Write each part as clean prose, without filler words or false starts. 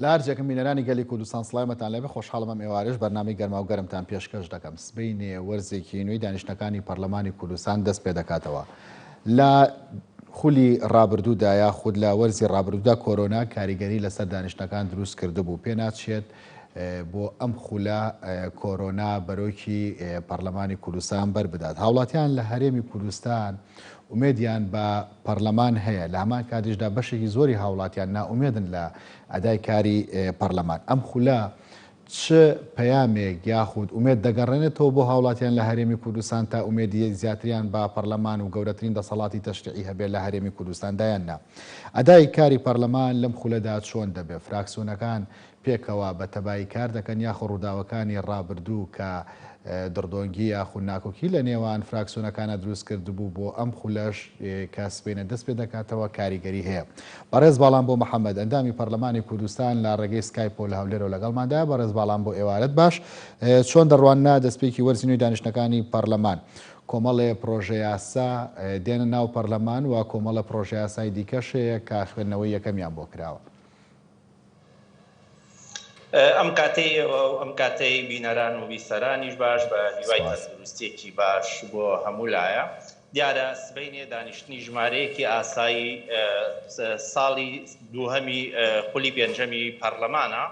لە هەرجێکم بینەرانی گەلی کوردستان سڵایمەتان لەبێ خۆشحاڵم ئەم ئێوارەش بەرنامەی گەرما و گەرمتان پێشکەش دەکەم. سبەینێ وەرزێکی نوێی دانیشتەکانی پەرلەمانی کوردستان دەست پێ دەکاتەوە. لە خولی ڕابردوودا یاخود لە وەرزی ڕابردوودا کۆرۆنا کاریگەری لەسەر دانیشتەکان دروست کردبوو. پێ ناچێت بۆ ئەم خولە کۆرۆنا بەرۆکی پەرلەمانی کوردستان بەربدات. هاوڵاتیان لە هەرێمی کوردستان ئومێدیان بە پەرلەمان هەیە، لە هەمان کاتیشدا بەشێکی زۆری هاوڵاتیان ناومێدن لە ئەدای کاری پەرلەمان. ئەم خولە چ پەیامێک یاخود ئومێد دەگەڕێنێتەوە بۆ هاوڵاتیان لە هەرێمی کوردستان تا ئومێدی زیاتریان بە پەرلەمان و گەورەترین دەسەڵاتی تەشریعی هەبێت لە هەرێمی کوردستاندایان نا. ئەدای کاری پەرلەمان لەم خولەدا چۆن دەبێت؟ فراکسیۆنەکان پێکەوە بە تەبایی کار دەکەن یاخۆ ڕووداوەکانی ڕابردوو کە دڕدۆنگی یاخود ناکۆکی لە نێوان فراکسیۆنەکانە دروست کردبوو بۆ ئەم خولەش کە سبەینە دەست پێ دەکاتەوە کاریگەری هەیە. بەڕێز باڵام بۆ محەممەد ئەندامی پەرلەمانی کوردستان لە ڕێگەی سکایپۆ لە هەولێرەوە لەگەڵماندا. بەڕێز باڵام بۆ ئێوارەت باش. چۆن دەڕواننا دەستپێکی وەرزی نوێی دانیشتەکانی پەرلەمان کۆمەڵێ پرۆژە یاسا دێنە ناو پەرلەمان و کۆمەڵە پرۆژە یاسای دیکەشەیە کە خوێندنەوەی یەکەمیان بۆ کراوە؟ ئەم کاتەی بینەران و بیسەرانیش باش بە هیوای تەندروستێکی باش بۆ هەموو لایە. دیارە سبەینێ دانیشتنی ژمارەیەکی ئاسایی ساڵی دووهەمی خولی پێنجەمی پەرلەمانە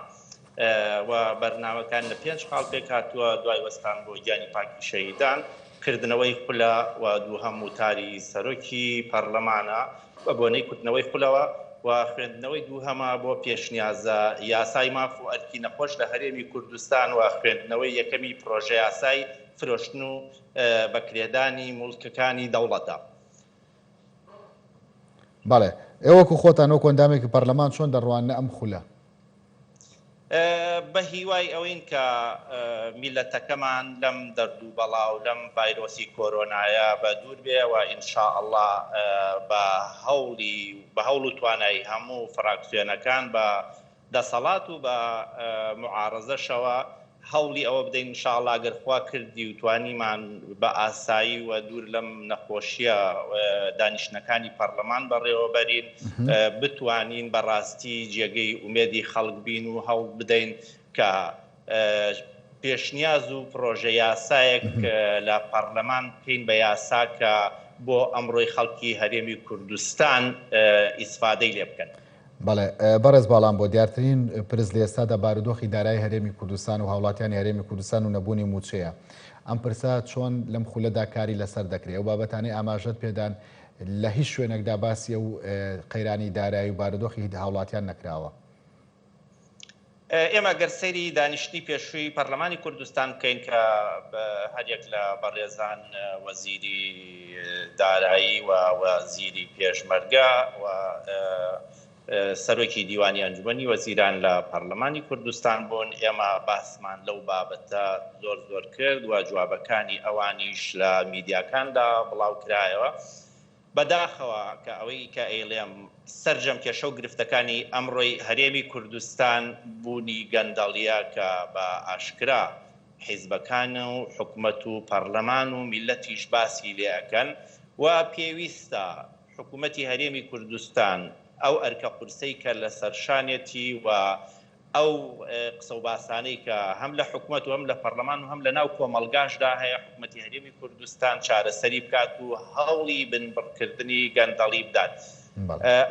و بەرنامەکان لە 5 خاڵ پێک هاتووە دوای وەستان بۆ گیانی پاکی شەهیدان، کردنەوەی خولە و دووهەم وتاری سەرۆکی پەرلەمانە و بۆنەی کوتنەوەی خولەوە و خوێندنەوەی دووهەمە بۆ پێشنیازە یاسای ماف و ئەرکی نەخۆش لە هەرێمی کوردستان و خوێندنەوەی یەکەمی پرۆژە یاسای فرۆشتن و بەکرێدانی موڵکەکانی دەوڵەتە. بەڵێ ئێوەکو خۆتان وەکو ئەندامێکی پەرلەمان چۆن دەڕوانە ئەم خولە؟ بە هیوای ئەوەین کە میلەتەکەمان لەم دەرد و بەڵاو لەم ڤایرۆسی کۆرۆنایە بە دوور بێ و ئینشاءالله بە هەوڵ و توانای هەموو فراکسیۆنەکان بە دەسەڵات و بە معارەزەشەوە هەوڵی ئەوە بدەین ئینشاءالله ئەگەر خوا کردی و توانیمان بە ئاسایی و دوور لەم نەخۆشیە دانیشتنەکانی پەرلەمان بەڕێوە بەرین، بتوانین بەڕاستی جێگەی ئومێدی خەڵک بین و هەوڵ بدەین کە پێشنیاز و پرۆژە یاسایەک لە پەرلەمان بکەین بە یاسا کە بۆ ئەمڕۆی خەڵکی هەرێمی کوردستان ئیسفادەی لێ بکەن. بەڵێ بەڕێز باڵام بۆ دیارترین پرس لە ئێستادا بارودۆخی دارایی هەرێمی کوردستان و هاوڵاتیانی هەرێمی کوردستان و نەبوونی موچەیە. ئەم پرسە چۆن لەم خولەدا کاری لەسەر دەکرێت و بابەتانەی ئاماژەت پێدان لە هیچ شوێنێکدا باسی و قەیرانی دارایی و بارودۆخی هاوڵاتیان نەکراوە؟ ئێمە گەرسەری دانیشتنی پێشووی پەرلەمانی کوردستان بکەین کە هەریەک لە بەڕێزان وەزیری دارایی و وەزیری پێشمەرگە و سەرۆکی دیوانی ئەنجومەنی وەزیران لە پەرلەمانی کوردستان بوون. ئێمە باسمان لەو بابەتە زۆر کرد و جوابەکانی ئەوانیش لە میدیاکاندا بڵاو کرایەوە. بەداخەوە کە ئەوەی کە ئەیڵێم سەرجەم کێشە و گرفتەکانی ئەمڕۆی هەرێمی کوردستان بوونی گەندەڵیە کە بە ئاشکرا حیزبەکان و حکومەت و پەرلەمان و میلەتیش باسی لێ ئەکەن و پێویستە حکوومەتی هەرێمی کوردستان ئەو ئەرکە قورسەی کە لە سەرشانێتی و ئەو قسە و باسانەی کە هەم لە حکوومەت و هەم لە پەرلەمان و هەم لە ناو کۆمەڵگاشدا هەیە حکوومەتی هەرێمی کوردستان چارەسەری بکات و هەوڵی بنبڕکردنی گەندەڵی بدات.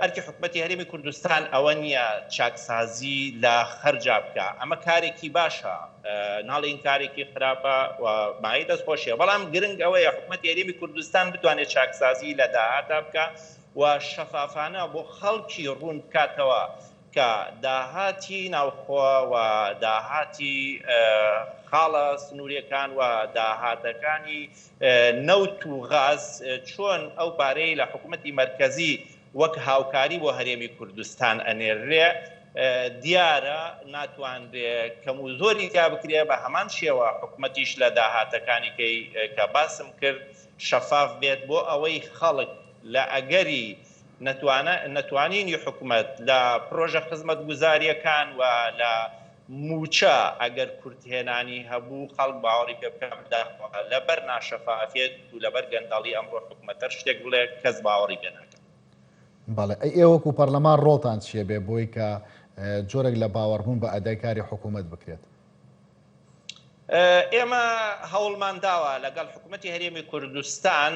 ئەرکی حکوومەتی هەرێمی کوردستان ئەوە نییە چاکسازی لە خەرجا بکە، ئەمە کارێکی باشە، ناڵێن کارێکی خراپە و مای دەستخۆشیە، بەڵام گرنگ ئەوەیە حکوومەتی هەرێمی کوردستان بتوانێت چاکسازی لە داهاتا بکە و شەفافانە بۆ خەڵکی ڕوون بکاتەوە کە داهاتی ناوخۆ و داهاتی خاڵە سنووریەکان و داهاتەکانی نەوت و غاز چۆن ئەو پارەی لە حکوومەتی مەرکەزی وەک هاوکاری بۆ هەرێمی کوردستان ئەنێرێ دیارە ناتوانرێت کەم و زۆری تا بکرێ بە هەمان شێوە حکوومەتیش لە داهاتەکانی کە باسم کرد شەفاف بێت بۆ ئەوەی خەڵک لە ئەگەری نەتوانینی حکوومەت لە پرۆژە خزمەت گوزاریەکان و لە موچە ئەگەر کورتهێنانی هەبوو خەڵک باوەڕی پێ بکەم لەبەر ناشەفافێت و لەبەر گەندەڵی ئەمڕۆ حکوومەتەر شتێک بڵێ کەس باوەڕی پێ ناکەن. بەڵێ ئێوەکو پەرلەمان ڕۆڵتان چییە بێ بۆی کە جۆرێک لە باوەڕبوون بە ئەدای کاری حکوومەت بکرێت؟ ئێمە هەوڵمان داوە لەگەڵ حکوومەتی هەرێمی کوردستان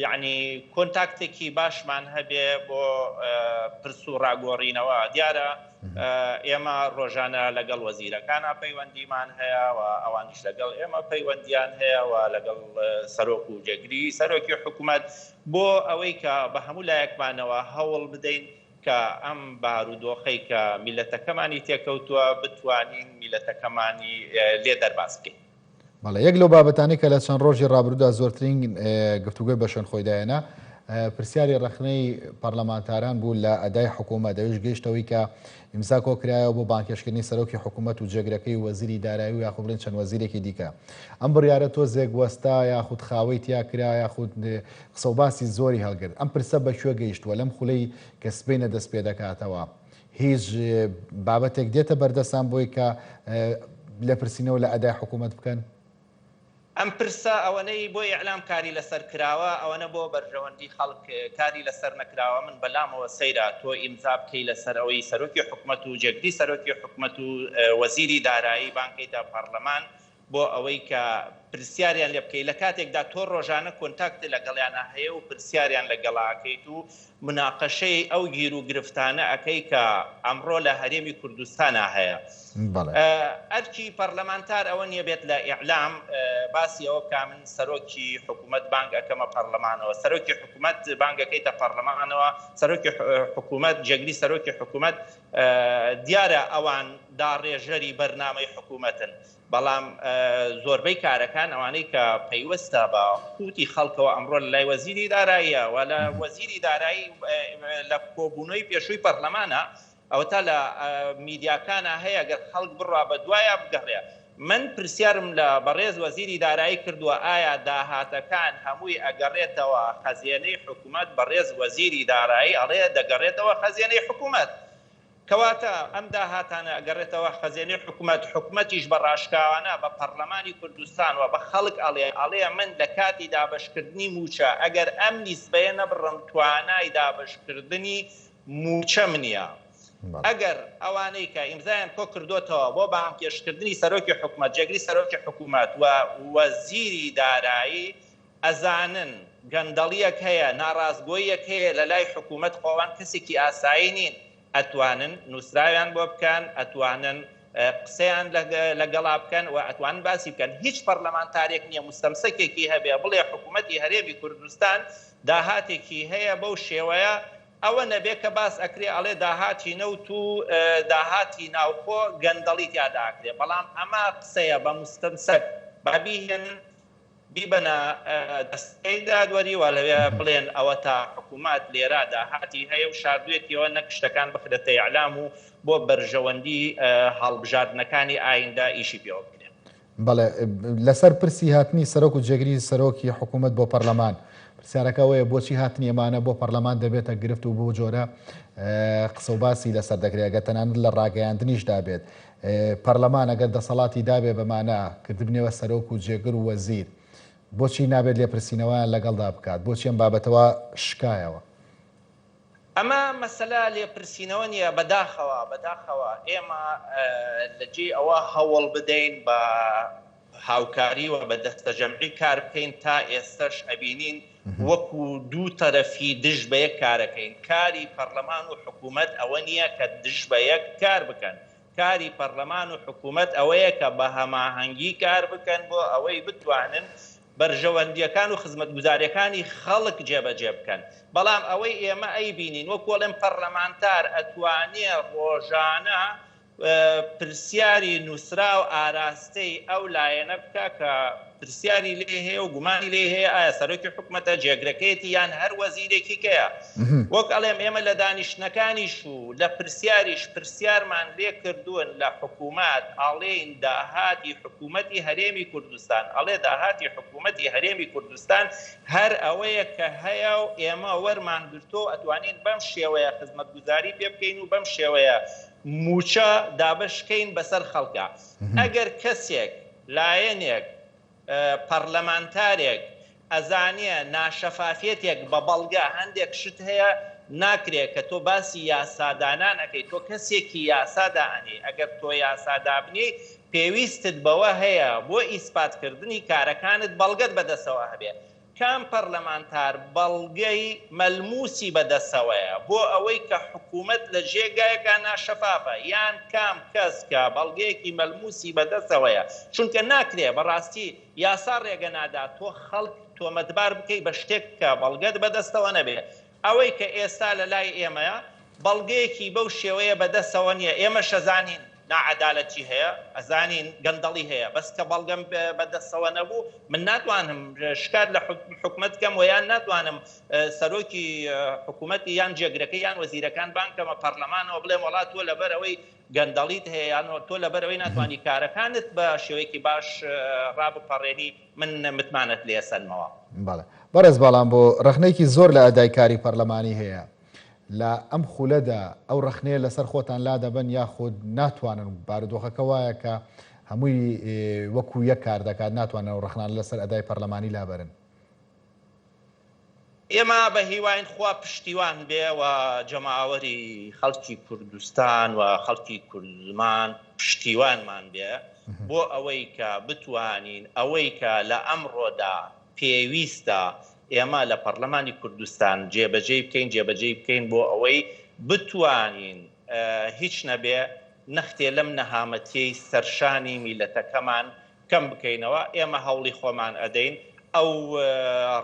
یعنی کۆنتاکتێکی باشمان هەبێ بۆ پرس و ڕاگۆڕینەوە. دیارە ئێمە ڕۆژانە لەگەڵ وەزیرەکانە پەیوەندیمان هەیە و ئەوانیش لەگەڵ ئێمە پەیوەندیان هەیە و لەگەڵ سەرۆک و جێگری سەرۆکی حکوومەت بۆ ئەوەی کە بە هەموو لایەکمانەوە هەوڵ بدەین کە ئەم بارودۆخەی کە میلەتەکەمانی تێکەوتووە بتوانین میلەتەکەمانی لێ دەرباز بکەین. بەڵێ یەک لەو بابەتانی کە لە چەند ڕۆژی ڕابردوودا زۆرترین گفتوگوی بە شوێن خۆی دایەنە پرسیاری ڕخنەی پەرلەمانتاران بوو لە ئەدای حکوومەت دەویش گەیشتەوەی کە ئیمزا کۆکرایەوە بۆ بانکێشکردنی سەرۆکی حکوومەت و جێگرەکەی وەزیری دارایی و یاخود بڵێن چەند وەزیرێکی دیکە. ئەم بڕیارە تۆزێک وەستا یاخود خاوەی تیا کرا یاخود قسە و باسی زۆری هەڵگرت. ئەم پرسە بەکوێ گەیشتووە لەم خولەی کە سبەینە دەست پێ دەکاتەوە؟ هیچ بابەتێک دێتە بەردەسان بۆی کە لە پرسینەوە لە ئەدای حکوومەت بکەن؟ ئەم پرسە ئەوەنەی بۆ ئیعلام کاری لەسەر کراوە، ئەوەنە بۆ بەرژەوەندی خەڵک کاری لەسەر نەکراوە. من بەلامەوە سەیرا تۆ ئیمزا بکەی لەسەر ئەوەی سەرۆکی حکوومەت و جێگری سەرۆکی حکوومەت و وەزیری دارایی بانکەیتە پەرلەمان بۆ ئەوەی کە پرسیاریان لێ بکەی. لە کاتێکدا تۆ ڕۆژانە کۆنتاکت لەگەڵیانە هەیە و پرسیاریان لەگەڵاکەیت و مناقەشەی ئەو گیر و گرفتانە ئەەکەی کە ئەمڕۆ لە هەرێمی کوردستانە هەیە. ئەرکی پەرلەمانتار ئەوە نییە بێت لە ئیعلام باسی ئەوە کا من سەرۆکی حکوومەت بانگ ئەەکەمە پەرلەمانەوە، سەرۆکی حکوومەت بانگەکەیتە پەرلەمانەوە، سەرۆکی حکوومەت جێگری سەرۆکی حکوومەت دیارە ئەوان داڕێژەری بەرنامەی حکوومەتن. بەڵام زۆربەی کارەکان ئەوانەی کە پەیوەستە بە قوتی خەڵکەوە ئەمڕۆ لە لای وەزیری داراییە و لە وەزیری دارایی لە کۆبوونەوەی پێشووی پەرلەمانە ئەوە تا لە میدیاکانە هەیە گەر خەڵک بڕوا بە دوایە بگەڕێ. من پرسیارم لە بەڕێز وەزیری دارایی کردووە ئایا داهاتەکان هەمووی ئەگەڕێتەوە خەزیێنەی حکوومەت؟ بەڕێز وەزیری دارایی ئەڵێ دەگەڕێتەوە خەزیێنەی حکوومەت. کەواتە ئەم داهاتانە ئەگەڕێتەوە خەزیێنەی حکوومەت، حکوومەتیش بە ڕاشکاوانە بە پەرلەمانی کوردستان و بە خەڵک ئەڵێ من لە کاتی دابەشکردنی موچە ئەگەر ئەم نیسبەیە نەبڕم توانای دابشکردنی موچە منیە. ئەگەر ئەوانەی کە ئیمزایان کۆ کردوتەوە بۆ بانکێشکردنی سەرۆکی حکوومەت جێگری سەرۆکی حکوومەت و وەزیری دارایی ئەزانن گەندەڵیەک هەیە، ناڕازگۆیەک هەیە لە لای حکوومەت، خۆوان کەسێکی ئاسایی نین، ئەتوانن نووسراویان بۆ بکەن، ئەتوانن قسەیان لەگەڵا بکەن و ئەتوانن باسی بکەن. هیچ پەرلەمانتارێک نییە مستەمسەکێکی هەبێ بڵێ حکوومەتی هەرێمی کوردستان داهاتێکی هەیە بەو شێوەیە ئەوە نەبێ کە باس ئەکرێ ئەڵێ داهاتی نەوت و داهاتی ناوخۆ گەندەڵی تیاداکرێ. بەڵام ئەمە قسەیە بە مستەمسەک بابیهێن بیبەنە دەستەی دادوەری و لەوێ بڵێن ئەوە تا حکوومەت لێرە داهاتی هەیە و شاردوێتیەوە نەک شتەکان بخرێتە ئیعلام و بۆ بەرژەوەندی هەڵبژاردنەکانی ئایندا ئیشی پێوە بکرێن. بەڵێ لەسەر پرسی هاتنی سەرۆک و جێگری سەرۆکی حکوومەت بۆ پەرلەمان پرسیارەکەوەیە بۆچی هاتنی ئەمانە بۆ پەرلەمان دەبێتە گرفت و بۆ جۆرە قسە و باسی لەسەر دەکرێت گەتەنانت لە ڕاگەیاندنیش دابێت. پەرلەمان ئەگەر دەسەڵاتی دابێ بەمانە کردبنەوە سەرۆک و جێگر و وەزیر بۆچی نابێت لێپرسینەوەیان لەگەڵدا بکات؟ بۆچی ئەم بابەتەوە شکایەوە؟ ئەمە مەسەلا لێپرسینەوە نیە، بەداخەوە ئێمە لەجێ ئەوە هەوڵ بدەین بە هاوکاری و بە دەستەجەمعی کار بکەین تا ئێستش ئەبینین وەکو دوو تەرەفی دژ بە یەک کارەکەین. کاری پەرلەمان و حکوومەت ئەوە نییە کە دژ بە یەک کار بکەن. کاری پەرلەمان و حکوومەت ئەوەیە کە بە هەماهەنگی کار بکەن بۆ ئەوەی بتوانن بەرژەوەندیەکان و خزمەتگوزاریەکانی خەڵک جێبەجێ بکەن. بەڵام ئەوەی ئێمە ئەیبینین وەکوڵێن پەرلەمانتار ئەتوانێ ڕۆژانە پرسیاری نووسرا و ئاراستەی ئەو لایەنە بکە کە پرسیاری لێ هەیە و گومانی لێ هەیە ئایا سەرۆکی حکوومەتە جێگرەکەیەتی یان هەر وەزیرێکی کەیە. وەک ئەڵێم ئێمە لە دانیشتنەکانیش و لە پرسیاریش پرسیارمان لێ کردوون لە حکوومەت ئاڵێن داهاتی حکوومەتی هەرێمی کوردستان، ئەڵێ داهاتی حکوومەتی هەرێمی کوردستان هەر ئەوەیە کە هەیە و ئێمە وەرمان گرتۆ ئەتوانین بەم شێوەیە خزمەتگوزاری پێ بکەین و بەم شێوەیە موچە دابشکەین بەسەر خەڵکە. ئەگەر کەسێک لایەنێک پەرلەمانتارێک ئەزانێ ناشەفافێتێک بە بەڵگە هەندێک شت هەیە ناکرێت کە تۆ باسی یاسادانان ئەەکەی تۆ کەسێکی یاسادانێ ئەگەر تۆ یاسادا بنی پێویستت بەوە هەیە بۆ ئیسپاتکردنی کارەکانت بەڵگەت بەدەستەوە هەبێت کام پەرلەمانتار بەڵگەی مەلموسی بەدەستەوەیە بۆ ئەوەی کە حکوومەت لە جێگایەکە ناشەفافە یان کام کەس کە بەڵگەیەکی مەلموسی بەدەستەوەیە چونکە ناکرێ بەڕاستی یاسا ڕێگە نادا تۆ خەڵک تۆمەتبار بکەی بە شتێک کە بەڵگەت بەدەستەوە نەبێ ئەوەی کە ئێستا لە لای ئێمەیە بەڵگەیەکی بەو شێوەیە بەدەستەوە نییە ئێمە شەزانین نعەدالەتی هەیە ئەزانین گەندەڵی هەیە بەس کە بەڵگەم بەدەستەوە نەبوو من ناتوانم شکار لە حکوومەت کەم و یان ناتوانم سەرۆکی حکوومەتی یان جێگرەکە یان وەزیرەکان بانکەمە پەرلەمانەوە بڵێم وڵات تۆ لەبەرەوەی گەندەڵیت هەیە یان تۆ لەبەرەوەی ناتوانانی کارەکانت بە شێوەیەکی باش ڕابپەڕێنی من متمانەت لێسەنمەوە. بەڵێ بەڕێز باڵام بۆ ڕخنەیەکی زۆر لە ئەدایکاری پەرلەمانی هەیە لە ئەم خولەدا ئەو ڕخنەیە لەسەر خۆتان لا دەبن یاخود ناتوانن بارودۆخەکە وایە کە هەمووی وەکو یەک کار دەکات ناتوانن ئەو ڕخنان لەسەر ئەدای پەرلەمانی لابەرن. ئێمە بە هیواین خوا پشتیوان بێ و جەماوەری خەڵکی کوردستان و خەڵکی کوردمان پشتیوانمان بێ بۆ ئەوەی کە بتوانین ئەوەی کە لە ئەمڕۆدا پێویستە ئێمە لە پەرلەمانی کوردستان جێبەجێ بکەین بۆ ئەوەی بتوانین هیچ نەبێ نەختێ لەم نەهامەتیەی سەرشانی میلەتەکەمان کەم بکەینەوە ئێمە هەوڵی خۆمان ئەدەین ئەو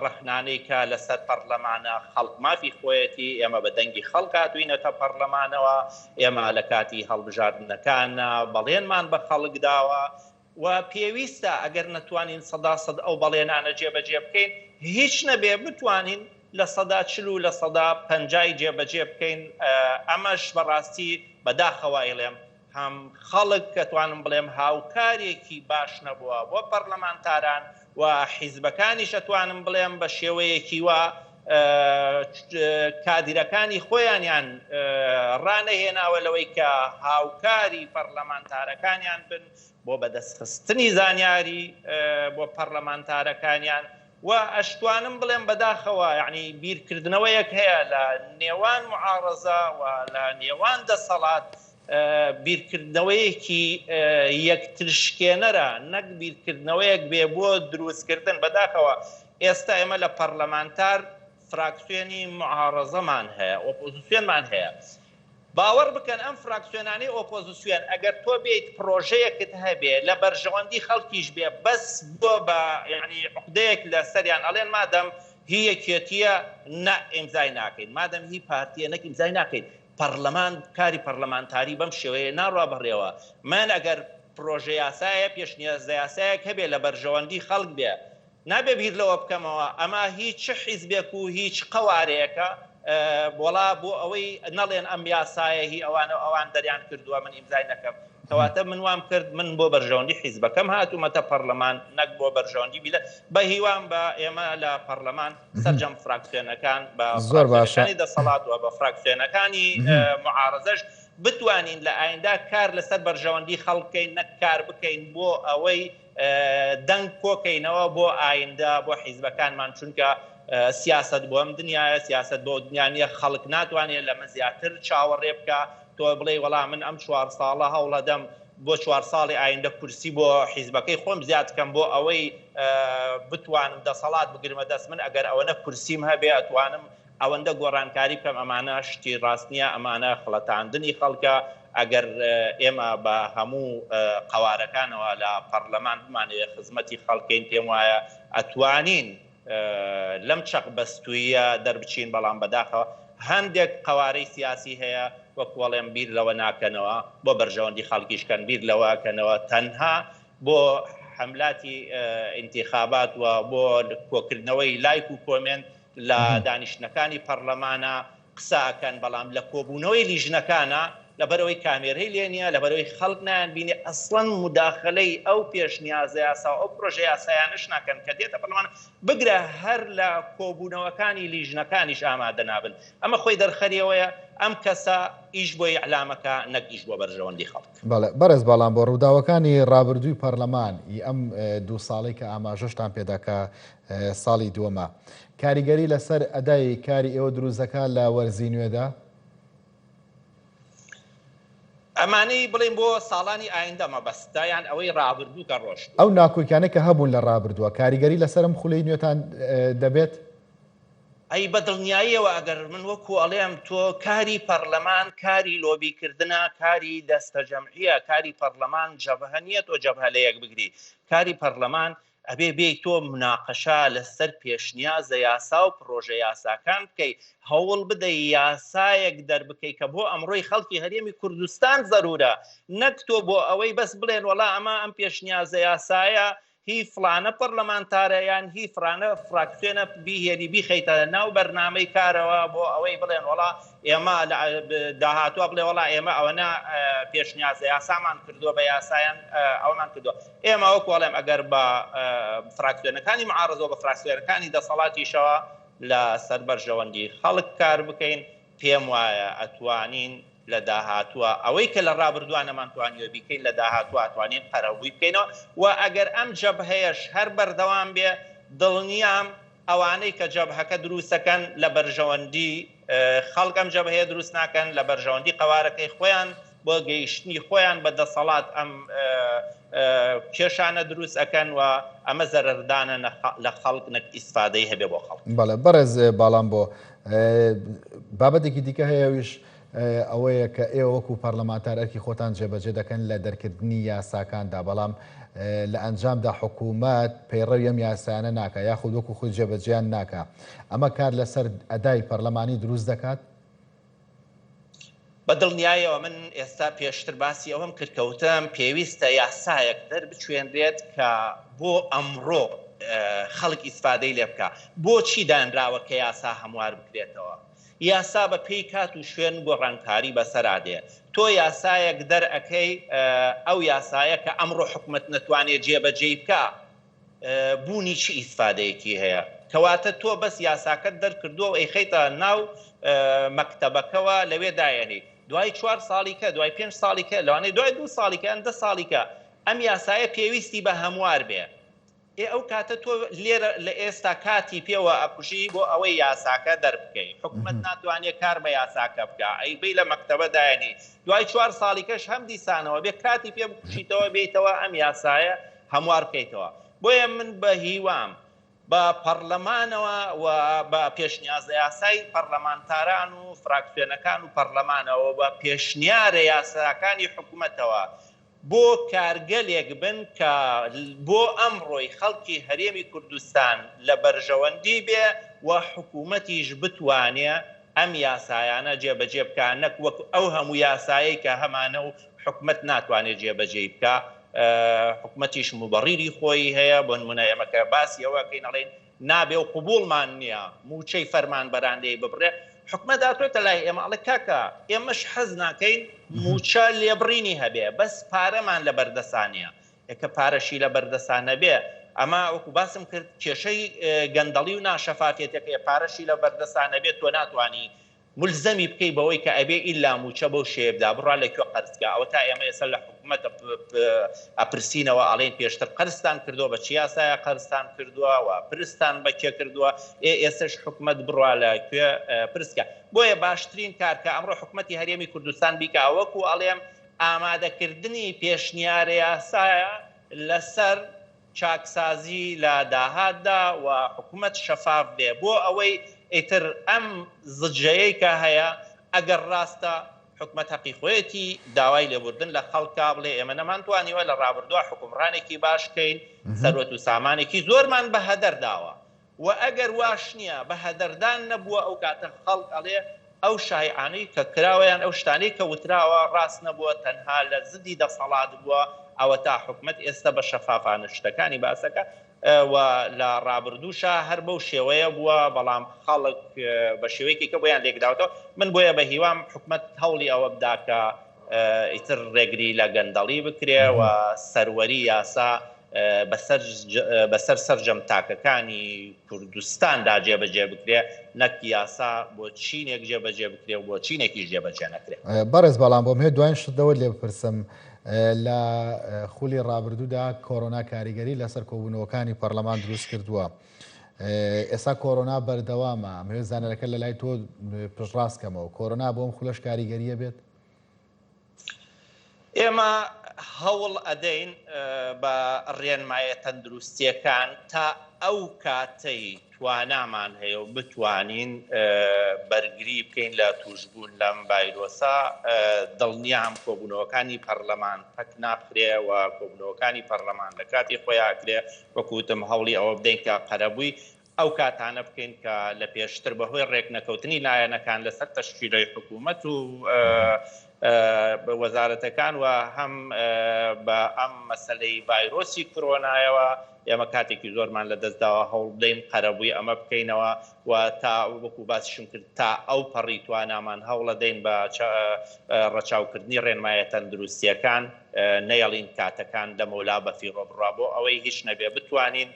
ڕەخنانەی کە لەسەر پەرلەمانە خەڵک مافی خۆیەتی ئێمە بە دەنگی خەڵک هاتووینەتە پەرلەمانەوە ئێمە لە کاتی هەڵبژاردنەکانە بەڵێنمان بە خەڵک داوە و پێویستە ئەگەر نەتوانین 100% ئەو بەڵێنانە جێبەجێ بکەین هیچ نەبێ بتوانین لە 140 و لە 150 جێبەجێ بکەین ئەمەش بەڕاستی بەداخەوە ئێڵێم هەم خەڵک کە توانم بڵێم هاوکارێکی باش نەبووە بۆ پەرلەمانتاران و حیزبەکانیش ئەتوانم بڵێم بە شێوەیەکی وە کادیرەکانی خۆیانیان ڕانەهێناوە لەوەی کە هاوکاری پەرلەمانتارەکانیان بن بۆ بەدەستخستنی زانیاری بۆ پەرلەمانتارەکانیان و ئەشتوانم بڵێم بەداخەوە یعنی بیرکردنەوەیەک هەیە لە نێوان معارەزە و لە نێوان دەسەڵات بیرکردنەوەیەکی یەکترشکێنەرە نەک بیرکردنەوەیەک بێ بۆ دروستکردن بەداخەوە ئێستا ئێمە لە پەرلەمانتار فراکسیۆنی معارەزەمان هەیە ئۆپۆزیسیۆنمان هەیە باوەڕ بکەن ئەم فراکسیۆنانی ئۆپۆزیسیۆن ئەگەر تۆ بێیت پرۆژەیەکت هەبێ لە بەرژەوەندی خەڵکیش بێ بەس بۆ بە یعنی عقدەیەک لە سەریان ئەڵێن مادەم هی یەکێتیە نە ئیمزای ناکەین مادەم هی پارتیە نەک ئیمزای ناکەین پەرلەمان کاری پەرلەمانتاری بەم شێوەیە ناڕوا بڕێەوە من ئەگەر پرۆژە یاسایە پێشنیازە یاسایەک هەبێ لە بەرژەوەندی خەڵک بێ نابێ بیر لەوە بکەمەوە ئەمە هیچ حیزبێک و هیچ قەوارەیەکە وڵا بۆ ئەوەی نەڵێن ئەم یاسایە هی ئەوان دەریان کردووە من ئیمزای نەکەم کەواتە من وام کرد من بۆ بەرژەوەندی حیزبەکەم هاتوومەتە پەرلەمان نەک بۆ بەرژەوەندی بیلە بە هیوان بە ئێمە لە پەرلەمان سەرجەم فراکسیۆنەکان بە فراکسیۆنەکانی دەسەڵات و بە فراکسیۆنەکانی معارەزەش بتوانین لە ئایندا کار لەسەر بەرژەوەندی خەڵکەین نەک کار بکەین بۆ ئەوەی دەنگ کۆکەینەوە بۆ ئایندا بۆ حیزبەکانمان چونکە سیاست بۆ ئەم دنیاە سیاست بۆ دنیاە خەڵک ناتوانێت لەمە زیاتر چاوەڕێ بکە تۆ بڵێ وەڵام من ئەم 4 ساڵە هەوڵەدەم بۆ 4 ساڵی ئایندا کورسی بۆ حیزبەکەی خۆم زیاد بکەم بۆ ئەوەی بتوانم دەسەڵات بگرمە دەست من ئەگەر ئەوەنە کورسیم هەبێ ئەتوانم ئەوەندە گۆڕانکاری بکەم ئەمانە شتی ڕاست نییە ئەمانە خڵەتاندنی خەڵکە ئەگەر ئێمە بە هەموو قەوارەکانەوە لە پەرلەمان بمانەوێت خزمەتی خەڵکەین پێم وایە ئەتوانین لەم چەق بەستویە دەربچین بەڵام بەداخەوە هەندێک قەوارەی سیاسی هەیە وەکوەڵێم بیر لەوە ناکەنەوە بۆ بەرژەوەندی خەڵکیشکەن بیر لەوەکەنەوە تەنها بۆ حملاتی انتخابات و بۆ کۆکردنەوەی لایک و کۆمنت لە دانیشتنەکانی پەرلەمانە قساکەن بەڵام لە کۆبوونەوەی لیژنەکانە لەبەرەوەی کامێرەی لێ نییە لەبەرەوەی خەڵک نایانبینێ ئەسڵەن مداخلەی ئەو پێشنیازە یاسا ئەو پرۆژە یاسایانش ناکەن کە دێتە پەرلەمان بگرە هەر لە کۆبوونەوەکانی لیژنەکانیش ئامادە نابن ئەمە خۆی دەرخەریەوەیە ئەم کەسە ئیش بۆی ئەعلامەکە نەک ئیش بۆ بەرژەوەندی خەڵک. بەڕێز باڵام بۆ ڕووداوەکانی ڕابردووی پەرلەمان ئەم 2 ساڵی کە ئاماژەشتان پێداکە ساڵی دووەمە کاریگەری لەسەر ئەدای کاری ئێوە دروستەکە لە وەرزی نوێدا؟ ئەمانەی بڵێن بۆ ساڵانی ئایندە مەبەستە یان ئەوەی ڕابردوو کە ڕۆشت ئەو ناکۆکیانە کە هەبوون لە ڕابردووە کاریگەری لەسەرم خولەی نوێتان دەبێت؟ ئەی بەدڵنیاییەوە ئەگەر من وەکو ئەڵێم تۆ کاری پەرلەمان کاری لۆبیکردنە کاری دەستە جەمعیە کاری پەرلەمان جەبهە نیە تۆ جەبهە لە یەک بگری کاری پەرلەمان ئەبێ بێ تۆ مناقەشە لەسەر پێشنیازە یاسا و پرۆژە یاساکان بکەی هەوڵ بدەی یاسایەک دەربکەی کە بۆ ئەمڕۆی خەڵکی هەرێمی کوردستان زەرورە نەک تۆ بۆ ئەوەی بەس بڵێن وەڵا ئەمە ئەم پێشنیازە یاسایە هی فلانە پەرلەمانتارە یان هی فرانە فراکسیۆنە بیهێنی بیخەیتە ناو بەرنامەی کارەوە بۆ ئەوەی بڵێن وەڵا ئێمە داهاتووە بڵێ وەڵا ئێمە ئەوەنە پێشنیازە یاسامان کردووە بە یاسایان ئەومان کردووە ئێمە وەکو وەڵێم ئەگەر بە فراکسیۆنەکانی معارەزەوە بە فراکسیۆنەکانی دەسەڵاتیشەوە لە سەر بەرژەوەندی خەڵک کار بکەین پێم وایە ئەتوانین لە داهاتووە ئەوەی کە لە ڕابردووانەمان توانیوە بیکەین لە داهاتووە ئەتوانین قەرەبووی بکەینەوە و ئەگەر ئەم جەبهەیەش هەر بەردەوام بێ دڵنیام ئەوانەی کە جەبهەکە دروستەکەن لە بەرژەوەندی خەڵک ئەم جەبهەیە دروست ناکەن لە بەرژەوەندی قەوارەکەی خۆیان بۆ گەیشتنی خۆیان بە دەسەڵات ئەم کێشانە دروست ئەەکەن و ئەمە زەرەردانە لە خەڵک نەک ئیسفادەی هەبێ بۆ خەڵک. بەڵێ بەڕێز باڵام بۆ بابەتێکی دیکە هەیەویش ئەوەیە کە ئێوە وەکو پەرلەمانتار ئەرکی خۆتان جێبەجێ دەکەن لە دەرکردنی یاساکاندا بەڵام لە ئەنجامدا حکوومەت پەیڕەوی ئەم یاسایانە ناکە یاخود وەکو خۆی جێبەجێیان ناکە ئەمە کار لەسەر ئەدای پەرلەمانی دروست دەکات؟ بەدڵنیایەوە من ئێستا پێشتر باسی ئەوەم کردکەوتم پێویستە یاسایەک دەربچوێنرێت کە بۆ ئەمڕۆ خەڵک ئیسفادەی لێ بکە بۆچی دانراوە کە یاسا هەموار بکرێتەوە یاسا بە پێی کات و شوێن گۆڕانکاری بەسەرادێ تۆ یاسایەک دەرئەکەی ئەو یاسایە کە ئەمڕۆ حکومەت نەتوانێت جێبەجێ بکە بوونی چی ئیسفادەیەکی هەیە کەواتە تۆ بەس یاساکەت دەرکردووە ئەی خەیتە ناو مەکتەبەکەەوە لەوێ دایەنی دوای 4 ساڵیکە دوای 5 ساڵیکە لەوانەیە دوای 2 ساڵیکە ئەم 10 ساڵیکە ئەم یاسایە پێویستی بە هەموار بێ ئەو کاتە تۆ لێرە لە ئێستا کاتی پێوە ئەکوژی بۆ ئەوەی یاساکە دەربکەی حکومەت ناتوانێت کار بە یاساکە بکە ئەی بی لە مەکتەبە دایەنی دوای 4 ساڵیکەش هەم دیسانەوە بێ کاتی پێ بکوشیتەوە بێتەوە ئەم یاسایە هەموار بکەیتەوە بۆیە من بە هیوام بە پەرلەمانەوە و بە پێشنیازە یاسای پەرلەمانتاران و فراکسیۆنەکان و پەرلەمانەوە بە پێشنیارە یاساکانی حکوومەتەوە بۆ کارگەلێک بن کە بۆ ئەمڕۆی خەڵکی هەرێمی کوردستان لە بەرژەوەندی بێ و حکوومەتیش بتوانێ ئەم یاسایانە جێبەجێ بکە نەک وەک ئەو هەموو یاسایی کە هەمانە و حکوومەت ناتوانێت جێبەجێ بکە حکوومەتیش مبەڕیری خۆی هەیە بۆ نمونە ئێمەکە باسی ئەوەکەی نەڵێن نابێ و قبوڵمان نییە موچەی فەرمان بەرانندەی ببڕێ حکومەت داتوێتە لای ئێمە ئەڵێ کاکە ئێمەش حەز ناکەین موچە لێبڕینی هەبێ بەس پارەمان لە بەردەسانیە ئێکە پارەشی لە بەردەسانە بێ ئەمە وەکو باسم کرد کێشەی گەندەڵی و ناشەفافێتەکە پارەشی لە بەردەسانە بێت تۆ ناتوانی ملزەمی بکەی بەوەی کە ئەبێ ئیلا موچە بەو شێبدا بڕوا لەکوێ قەرزگا ئەوە تا ئێمە ئێستا لە حکوومەتە ئەپرسینەوە ئەڵێن پێشتر قەرزتان کردووە بە چی یاسایە قەرزتان کردووە و پرستان بەکێ کردووە ئێستش حکوومەت بڕوا لەکوێ پرسکە بۆیە باشترین کار کە ئەمڕۆ حکوومەتی هەرێمی کوردستان بیکە وەکو ئەڵێم ئامادەکردنی پێشنیارە یاسایە لەسەر چاکسازی لە داهاتدا و حکوومەت شەفاف بێ بۆ ئەوەی ئیتر ئەم زجەیەی کە هەیە ئەگەر ڕاستە حکومەت حەقی خۆیەتی داوای لێبوردن لە خەڵکا بڵێ ئێمە نەمانتوانیوە لە ڕابردووە حکومڕانێکی باشکەین سەرۆت و سامانێکی زۆرمان بە هەدەر داوە و ئەگەر واش نییە بە هەدەردان نەبووە ئەو کاتە خەڵک ئەڵێ ئەو شایعانەی کە کراوەیان ئەو شتانەی کە وتراوە ڕاست نەبووە تەنها لە زدی دەسەڵات بووە ئەوە تا حکومەت ئێستا بە شەفافانە شتەکانی باسەکە و لە ڕابردووشە هەر بەو شێوەیە بووە بەڵام خەڵک بە شێوەیەکی کە بۆیان لێکداوتەوە من بۆیە بە هیوام حکومەت هەوڵی ئەوە بداکە ئیتر ڕێگری لە گەندەڵی بکرێ و سەروەری یاسا بەسەر سەرجەم تاکەکانی کوردستاندا جێبەجێ بکرێ نەک یاسا بۆ چینێک جێبەجێ بکرێ و بۆ چینێکی جێبەجێ نەکرێ. بەڕێز بەڵام بۆم هەیە دوایین شتەوە لێ بپرسم لە خولی ڕابردوودا کۆرۆنا کاریگەری لەسەر کۆبوونەوەکانی پەرلەمان دروست کردووە. ئێستا کۆرۆنا بەردەوامە ئەمەوێت زانەرەکە لە لای تۆ پشتڕاستکەمەوە کۆرۆنا بۆم خولەش کاریگەریە بێت؟ ئێمە هەوڵ ئەدەین بە ڕێنمایە تەندروستیەکان تا ئەو کاتەی توانامان هەیە و بتوانین بەرگری بکەین لە توشبوون لەم ڤایرۆسە دڵنیام کۆبوونەوەکانی پەرلەمان پەک نابخرێ و کۆبوونەوەکانی پەرلەمان لە کاتی خۆیان کرێ وەکوتم هەوڵی ئەوە بدەین کە قەرەبووی ئەو کاتانە بکەین کە لە پێشتر بەهۆی ڕێک نەکەوتنی لایەنەکان لەسەر تەشکیلەی حکوومەت و وەزارەتەکان و هەم بە ئەم مەسەلەی ڤایرۆسی کۆرۆنایەوە ئێمە کاتێکی زۆرمان لە دەستداوە هەوڵ بدەین قەرەبووی ئەمە بکەینەوە و تا وەکو باسیشم کرد تا ئەو پەڕی توانامان هەوڵە دەین بە ڕەچاوکردنی ڕێنمایە تەندروستیەکان نەیەڵین کاتەکان دەمەولا بەفیڕۆ بڕوا بۆ ئەوەی هیچ نەبێ بتوانین